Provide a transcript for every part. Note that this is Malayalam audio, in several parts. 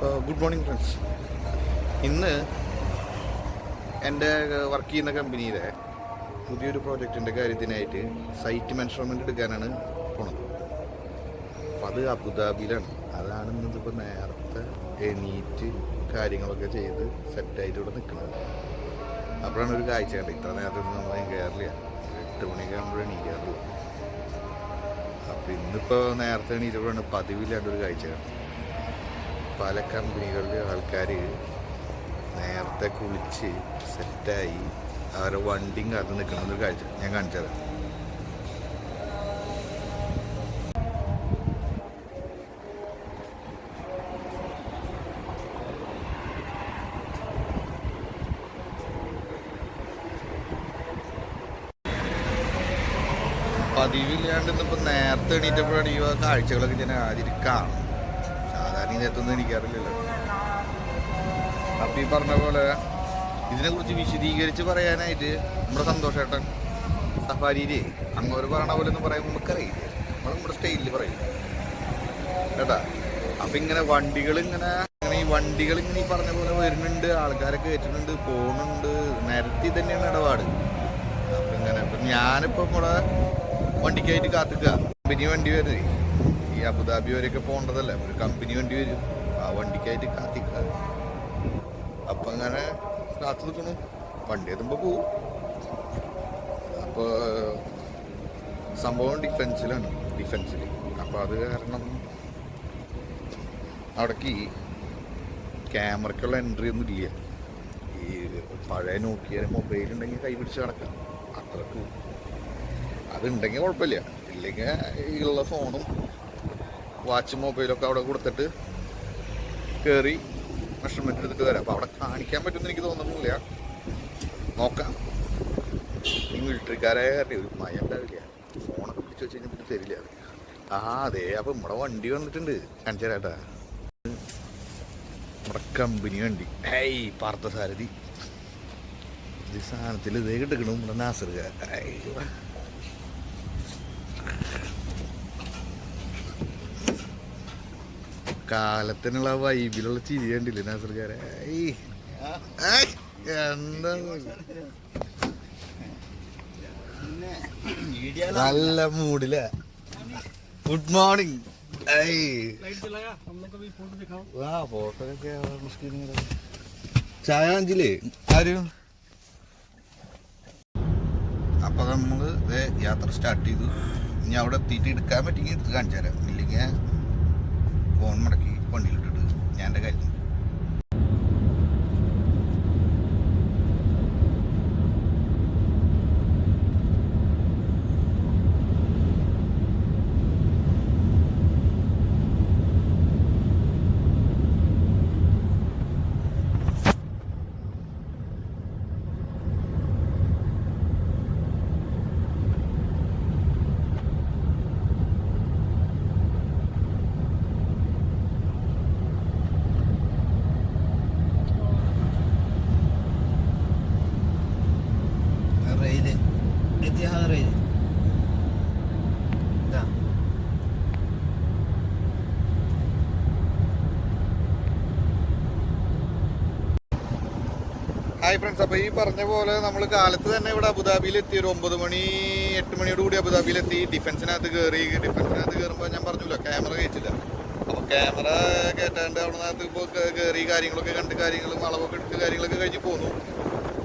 Good morning friends. ഇന്ന് എൻ്റെ വർക്ക് ചെയ്യുന്ന കമ്പനിയിലെ പുതിയൊരു പ്രോജക്റ്റിൻ്റെ കാര്യത്തിനായിട്ട് സൈറ്റ് മെഷർമെൻറ്റ് എടുക്കാനാണ് പോണത്. അപ്പോൾ അത് അബുദാബിയിലാണ്. അതാണ് ഇന്നിപ്പോൾ നേരത്തെ എണീറ്റ് കാര്യങ്ങളൊക്കെ ചെയ്ത് സെറ്റായിട്ട് ഇവിടെ നിൽക്കുന്നത്. അപ്പോഴാണ് ഒരു കാഴ്ച കണ്ടത്. ഇത്ര നേരത്തെ ഒന്നും നമ്മൾ കയറില്ല, 8 മണിയൊക്കെ ആകുമ്പോഴാണ് എണീക്കാറുള്ളൂ. അപ്പോൾ ഇന്നിപ്പോൾ നേരത്തെ എണീറ്റപ്പോഴാണ് പതിവില്ലാണ്ടൊരു കാഴ്ച കണ്ടത്. പല കമ്പനികളിലെ ആൾക്കാർ നേരത്തെ കുളിച്ച് സെറ്റായി അവരെ വണ്ടിയും കാത്ത് നിൽക്കുന്നൊരു കാഴ്ച ഞാൻ കാണിച്ചത്. പതിവില്ലാണ്ട് ഇന്നിപ്പോൾ നേരത്തെ എണീറ്റപ്പോഴാണ് ഈ കാഴ്ചകളൊക്കെ ഞാൻ ആദ്യം കാണും. സാധാരണ ഈ നേരത്തൊന്നും എണീക്കാറില്ലല്ലോ. അപ്പം ഈ പറഞ്ഞ പോലെ ഇതിനെക്കുറിച്ച് വിശദീകരിച്ച് പറയാനായിട്ട് നമ്മുടെ സന്തോഷേട്ടൻ സഫാരിയിലേ അങ്ങോട്ട് പറയണ പോലെ ഒന്നും പറയുമ്പോൾ നമുക്കറിയില്ല. നമ്മുടെ സ്റ്റൈലിൽ പറയും കേട്ടാ. അപ്പം ഇങ്ങനെ വണ്ടികളിങ്ങനെ ഈ വണ്ടികളിങ്ങനെ ഈ പറഞ്ഞ പോലെ വരുന്നുണ്ട്, ആൾക്കാരൊക്കെ കയറ്റുന്നുണ്ട്, പോകുന്നുണ്ട്, നിരത്തി തന്നെയാണ് ഇടപാട്. അപ്പം ഇങ്ങനെ ഇപ്പം ഞാനിപ്പോൾ നമ്മുടെ വണ്ടിക്കായിട്ട് കാത്തിക്കുക. കമ്പനി വണ്ടി വരുന്നേ ഈ അബുദാബി വരെയൊക്കെ പോകേണ്ടതല്ലേ, ഒരു കമ്പനി വണ്ടി വരും, ആ വണ്ടിക്കായിട്ട് കാത്തിക്കുക. അപ്പം അങ്ങനെ കാത്തു നിൽക്കണം, വണ്ടി എത്തുമ്പോൾ പോവും. അപ്പോൾ സംഭവം ഡിഫൻസിലാണ്, ഡിഫൻസിൽ. അപ്പോൾ അത് കാരണം അവിടേക്ക് ക്യാമറയ്ക്കുള്ള എൻട്രി ഒന്നും ഇല്ല. ഈ പഴയ നോക്കിയ മൊബൈൽ ഉണ്ടെങ്കിൽ കൈ പിടിച്ച് കിടക്കാം, അത്രക്ക്. അതുണ്ടെങ്കിൽ കുഴപ്പമില്ല, ഇല്ലെങ്കിൽ ഉള്ള ഫോണും വാച്ചും മൊബൈലൊക്കെ അവിടെ കൊടുത്തിട്ട് കയറി മെഷർമെൻറ്റ് എടുത്തിട്ട് വരാം. അപ്പോൾ അവിടെ കാണിക്കാൻ പറ്റുമെന്ന് എനിക്ക് തോന്നുന്നില്ല, നോക്കാം. ഈ മിലിറ്ററിക്കാരായ കാരണം ഒരു മയം ഉണ്ടാവില്ല, ഫോണൊക്കെ പിടിച്ച് വെച്ച് കഴിഞ്ഞാൽ പിന്നെ തരില്ല. അതെ. അപ്പം നമ്മുടെ വണ്ടി വന്നിട്ടുണ്ട്, കാണിച്ചു തരാട്ടാ. നമ്മുടെ കമ്പനി വണ്ടി, പാർത്ഥസാരഥി. ഈ സാധനത്തിൽ ഇതേ കിട്ടണം നമ്മുടെ നാസറുകാർ. കാലത്തിനുള്ള വൈബിലുള്ള ചിരി കണ്ടില്ലേ നാസർക്കാരെ? എന്താ നല്ല മൂഡില. Good morning. ഫോട്ടോ ചായ അഞ്ചില്ലേ ആരും. അപ്പൊ നമ്മള് യാത്ര സ്റ്റാർട്ട് ചെയ്തു. ഇനി അവിടെ എത്തിയിട്ട് എടുക്കാൻ പറ്റിയെങ്കിൽ എടുത്ത് കാണിച്ചു തരാം, ഇല്ലെങ്കിൽ ഫോൺ മടക്കി വണ്ടിയിലിട്ടിട്ട് ഞാൻ എൻ്റെ കാര്യം. Hi friends. അപ്പോൾ ഈ പറഞ്ഞ പോലെ നമ്മൾ കാലത്ത് തന്നെ ഇവിടെ അബുദാബിയിലെത്തി. ഒരു 9 മണി 8 മണിയോട് കൂടി അബുദാബിയിലെത്തി. ഡിഫൻസിനകത്ത് കയറുമ്പോൾ ഞാൻ പറഞ്ഞില്ല ക്യാമറ കയറ്റില്ല. അപ്പോൾ ക്യാമറ കയറ്റാണ്ട് അവിടെ നിന്നകത്ത് ഇപ്പോൾ കയറി കാര്യങ്ങളൊക്കെ കണ്ട് കാര്യങ്ങളും അളവൊക്കെ എടുത്ത് കാര്യങ്ങളൊക്കെ കഴിഞ്ഞ് പോന്നു.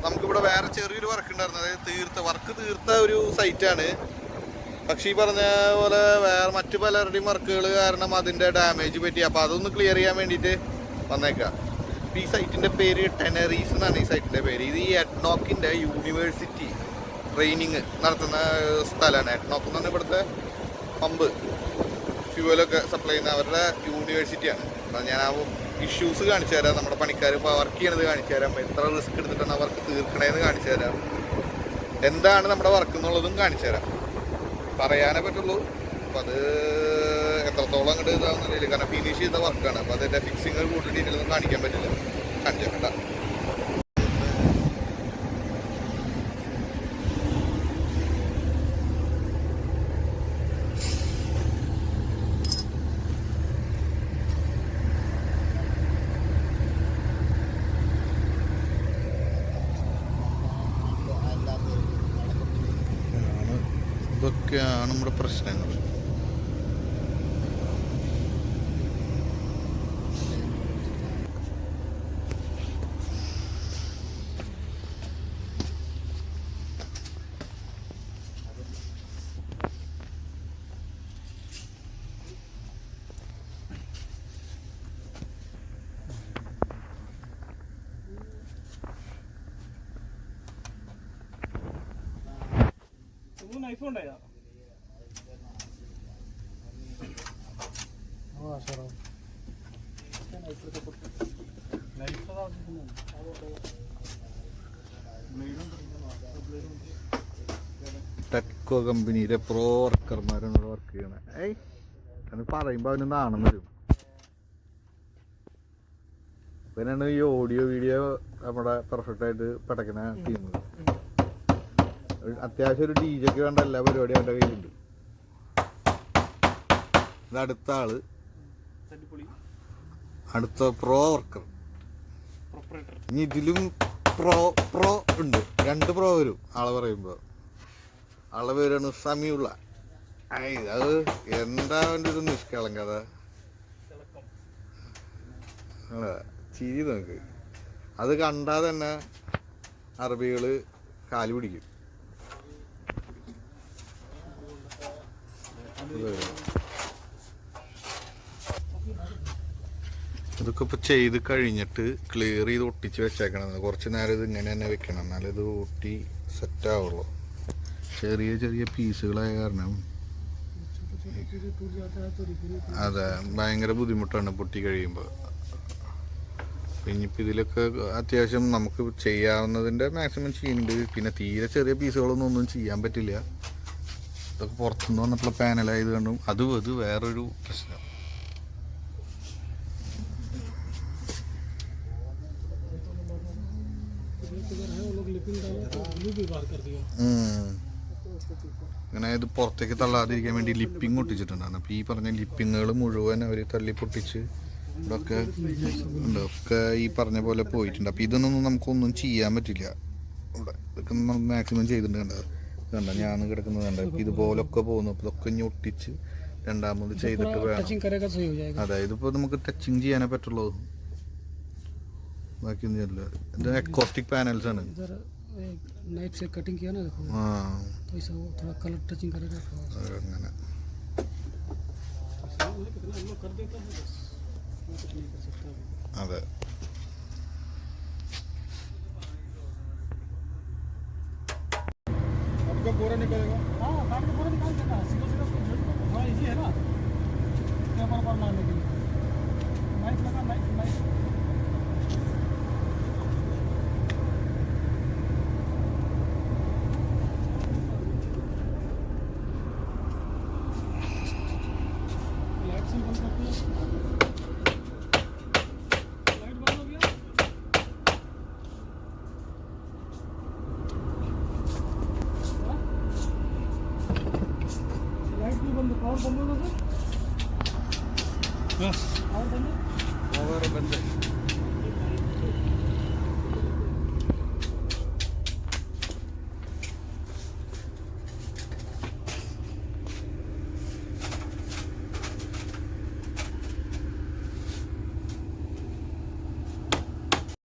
നമുക്കിവിടെ വേറെ ചെറിയൊരു വർക്ക് ഉണ്ടായിരുന്നു, അതായത് വർക്ക് തീർത്ത ഒരു സൈറ്റാണ്. പക്ഷേ ഈ പറഞ്ഞ പോലെ വേറെ മറ്റു പലരുടെയും വർക്കുകൾ കാരണം അതിൻ്റെ ഡാമേജ് പറ്റി. അപ്പോൾ അതൊന്ന് ക്ലിയർ ചെയ്യാൻ വേണ്ടിയിട്ട് വന്നേക്കാം. ഈ സൈറ്റിൻ്റെ പേര് ടെനറീസ് എന്നാണ് ഈ സൈറ്റിൻ്റെ പേര്. ഇത് ഈ എഡ്നോക്കിൻ്റെ യൂണിവേഴ്സിറ്റി ട്രെയിനിങ് നടത്തുന്ന സ്ഥലമാണ്. എഡ്നോക്ക് എന്ന് പറഞ്ഞാൽ ഇവിടുത്തെ പമ്പ് ഫ്യൂവലൊക്കെ സപ്ലൈ ചെയ്യുന്ന അവരുടെ യൂണിവേഴ്സിറ്റിയാണ്. അപ്പം ഞാൻ ആ ഇഷ്യൂസ് കാണിച്ചു തരാം, നമ്മുടെ പണിക്കാർ ഇപ്പോൾ വർക്ക് ചെയ്യണത് കാണിച്ചു തരാം, എത്ര റിസ്ക് എടുത്തിട്ടാണ് ആ വർക്ക് തീർക്കണേന്ന് കാണിച്ചു തരാം, എന്താണ് നമ്മുടെ വർക്ക് എന്നുള്ളതും കാണിച്ചു തരാം. പറയാനേ പറ്റുള്ളൂ. അപ്പോൾ അത് എത്രത്തോളം അങ്ങോട്ട് ഇതാവുന്നില്ല, കാരണം ഫിനിഷ് ചെയ്ത വർക്കാണ്. അപ്പോൾ അതിൻ്റെ ഫിക്സിങ് കൂടുതൽ ഡീറ്റെയിൽ ഒന്നും കാണിക്കാൻ പറ്റില്ല, കാണിച്ചു കേട്ടോ. ഇതൊക്കെയാണ് നമ്മുടെ പ്രശ്നങ്ങൾ. ഐഫോൺ ഉണ്ടായതാ ടെറ്റ്കോ കമ്പനിയിലെ പ്രോ വർക്കർമാരാണ് ഇവിടെ വർക്ക് ചെയ്യണേ. അത് പറയുമ്പോൾ അവന് നാണം വരും. പിന്നെയാണ് ഈ ഓഡിയോ വീഡിയോ നമ്മുടെ പെർഫെക്റ്റ് ആയിട്ട് പടക്കണ ടീം. അത്യാവശ്യം ഒരു DJക്ക് വേണ്ട എല്ലാ പരിപാടിയും അവൻ്റെ കയ്യിലുണ്ട്. ഇത് അടുത്ത ആള്, അടുത്ത പ്രോ വർക്കർ. ഇനി ഇതിലും പ്രോ ഉണ്ട്, 2 പ്രോ വരും ആളെ പറയുമ്പോൾ. ആളെ പേരാണ് സമീഉള്ള. അത് എന്താ അവൻ്റെ ഒരു നിഷ്കളങ്കത. ചിരി നോക്ക്. അത് കണ്ടാൽ തന്നെ അറബികള് കാല് പിടിക്കും. ഇതൊക്കെ ഇപ്പോൾ ചെയ്ത് കഴിഞ്ഞിട്ട് ക്ലിയർ ചെയ്ത് ഒട്ടിച്ച് വെച്ചേക്കണം. കുറച്ച് നേരം ഇത് ഇങ്ങനെ തന്നെ വെക്കണം, എന്നാലേ ഇത് ഒട്ടി സെറ്റാവുള്ളൂ. ചെറിയ ചെറിയ പീസുകളായ കാരണം അതെ ഭയങ്കര ബുദ്ധിമുട്ടാണ് പൊട്ടി കഴിയുമ്പോൾ. ഇനിയിപ്പോൾ ഇതിലൊക്കെ അത്യാവശ്യം നമുക്ക് ചെയ്യാവുന്നതിൻ്റെ മാക്സിമം ചെയ്യുന്നുണ്ട്. പിന്നെ തീരെ ചെറിയ പീസുകളൊന്നും ചെയ്യാൻ പറ്റില്ല. ഇതൊക്കെ പുറത്തുനിന്ന് വന്നിട്ടുള്ള പാനലായത് കണ്ടും അത് വേറൊരു പ്രശ്നം. ഇങ്ങനെ ഇത് പുറത്തേക്ക് തള്ളാതിരിക്കാൻ വേണ്ടി ലിപ്പിങ് ഒട്ടിച്ചിട്ടുണ്ടാണ്. അപ്പോൾ ഈ പറഞ്ഞ ലിപ്പിങ്ങുകൾ മുഴുവൻ അവർ തള്ളി പൊട്ടിച്ച് ഇതൊക്കെ ഉണ്ട്, ഒക്കെ ഈ പറഞ്ഞ പോലെ പോയിട്ടുണ്ട്. അപ്പോൾ ഇതൊന്നും നമുക്കൊന്നും ചെയ്യാൻ പറ്റില്ല. ഇവിടെ ഇതൊക്കെ നമുക്ക് മാക്സിമം ചെയ്തിട്ടുണ്ട്. കണ്ട ഞാൻ കിടക്കുന്നത് കണ്ട ഇതുപോലൊക്കെ പോകുന്നു. അപ്പോൾ ഇതൊക്കെ ഇനി ഒട്ടിച്ച് രണ്ടാമത് ചെയ്തിട്ട് വേണം. അതെ ഇതിപ്പോൾ നമുക്ക് ടച്ചിങ് ചെയ്യാനേ പറ്റുള്ളൂ, ബാക്കിയൊന്നും ചെയ്യില്ല. ഇത് അക്കോസ്റ്റിക് പാനൽസ് ആണ്. അങ്ങനെ അതെ पूरा निकलेगा। हाँ काट के पूरा निकाल देना, सीधा सीधा उसको जोड़ दो, थोड़ा इजी है ना पेपर पर मारने के लिए। नाइफ लगा, नाइफ लाइट से बंद करते हैं। लाइट बंद हो गया। लाइट भी बंद, पावर बंद होगा सर। हाँ पावर बंद है।